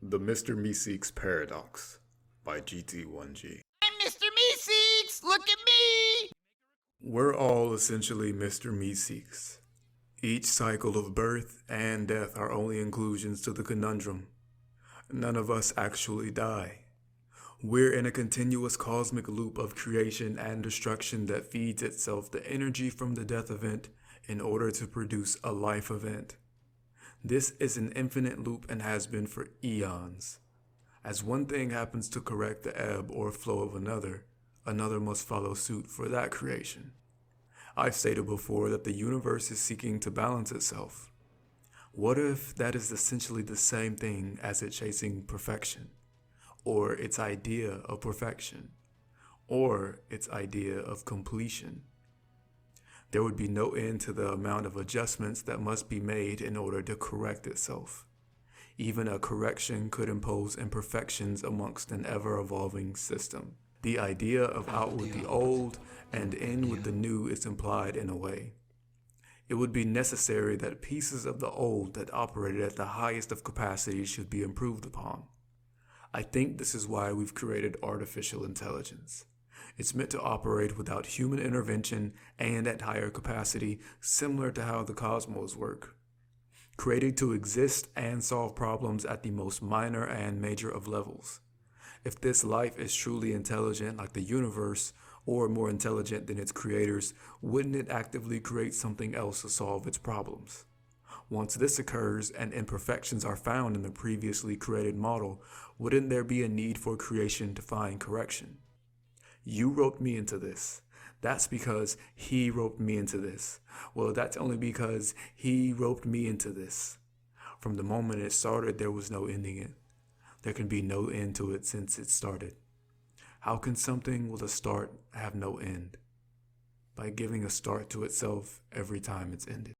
The Mr Meeseeks Paradox by GT1G. I'm Mr. Meeseeks! Look at me! We're all essentially Mr. Meeseeks. Each cycle of birth and death are only inclusions to the conundrum. None of us actually die. We're in a continuous cosmic loop of creation and destruction that feeds itself the energy from the death event in order to produce a life event. This is an infinite loop and has been for eons. As one thing happens to correct the ebb or flow of another, another must follow suit for that creation. I've stated before that the universe is seeking to balance itself. What if that is essentially the same thing as it chasing perfection, or its idea of perfection, or its idea of completion? There would be no end to the amount of adjustments that must be made in order to correct itself. Even a correction could impose imperfections amongst an ever-evolving system. The idea of out with the old and in with the new is implied in a way. It would be necessary that pieces of the old that operated at the highest of capacity should be improved upon. I think this is why we've created artificial intelligence. It's meant to operate without human intervention and at higher capacity, similar to how the cosmos work. Created to exist and solve problems at the most minor and major of levels. If this life is truly intelligent like the universe, or more intelligent than its creators, wouldn't it actively create something else to solve its problems? Once this occurs and imperfections are found in the previously created model, wouldn't there be a need for creation to find correction? You roped me into this. That's because he roped me into this. Well, that's only because he roped me into this. From the moment it started, there was no ending it. There can be no end to it since it started. How can something with a start have no end? By giving a start to itself every time it's ended.